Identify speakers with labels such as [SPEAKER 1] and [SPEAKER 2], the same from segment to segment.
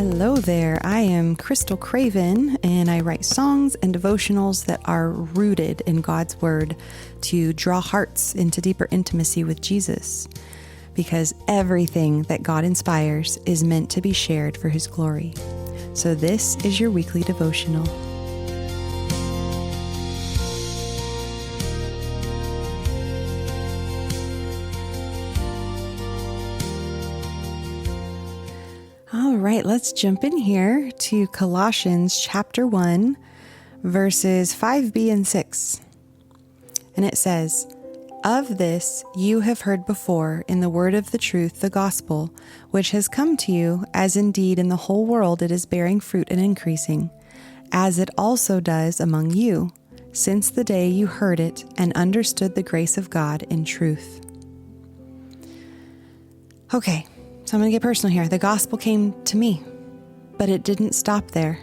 [SPEAKER 1] Hello there, I am Crystal Craven, and I write songs and devotionals that are rooted in God's Word to draw hearts into deeper intimacy with Jesus, because everything that God inspires is meant to be shared for His glory. So this is your weekly devotional. All right, let's jump in here to Colossians chapter 1, verses 5b and 6. And it says, "Of this you have heard before in the word of the truth, the gospel, which has come to you, as indeed in the whole world it is bearing fruit and increasing, as it also does among you, since the day you heard it and understood the grace of God in truth." Okay. So I'm going to get personal here. The gospel came to me, but it didn't stop there.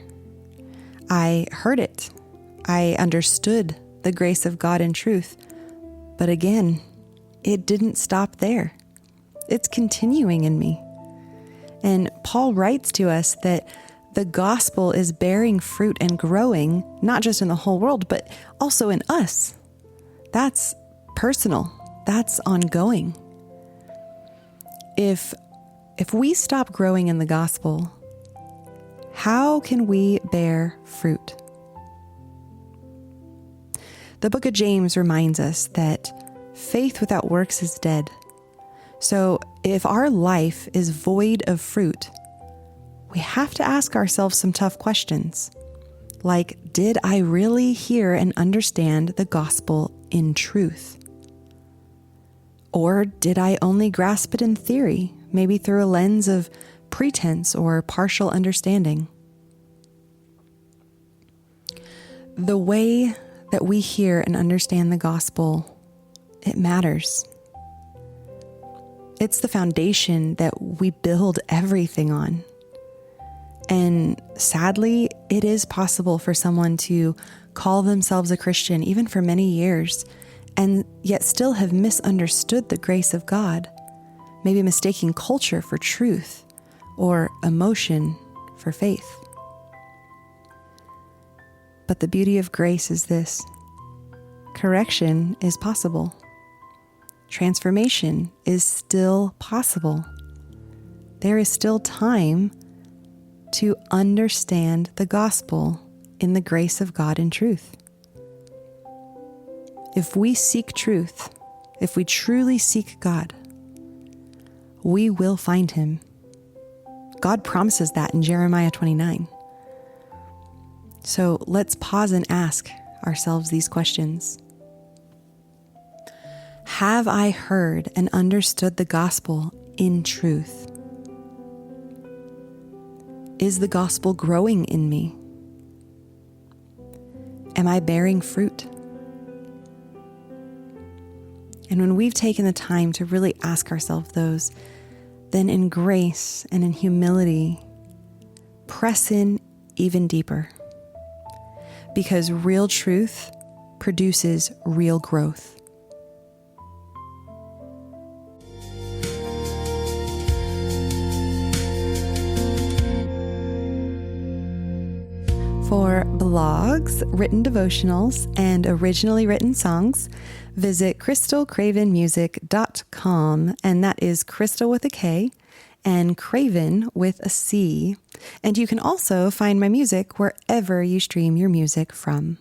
[SPEAKER 1] I heard it. I understood the grace of God in truth. But again, it didn't stop there. It's continuing in me. And Paul writes to us that the gospel is bearing fruit and growing, not just in the whole world, but also in us. That's personal. That's ongoing. If we stop growing in the gospel, how can we bear fruit? The book of James reminds us that faith without works is dead. So if our life is void of fruit, we have to ask ourselves some tough questions. Like, did I really hear and understand the gospel in truth? Or did I only grasp it in theory? Maybe through a lens of pretense or partial understanding. The way that we hear and understand the gospel, it matters. It's the foundation that we build everything on. And sadly, it is possible for someone to call themselves a Christian, even for many years, and yet still have misunderstood the grace of God. Maybe mistaking culture for truth or emotion for faith. But the beauty of grace is this: correction is possible. Transformation is still possible. There is still time to understand the gospel in the grace of God in truth. If we seek truth, if we truly seek God, we will find Him. God promises that in Jeremiah 29. So let's pause and ask ourselves these questions. Have I heard and understood the gospel in truth? Is the gospel growing in me? Am I bearing fruit? And when we've taken the time to really ask ourselves those, then in grace and in humility, press in even deeper. Because real truth produces real growth. For blogs, written devotionals, and originally written songs, visit crystalcravenmusic.com, and that is Crystal with a K and Craven with a C. And you can also find my music wherever you stream your music from.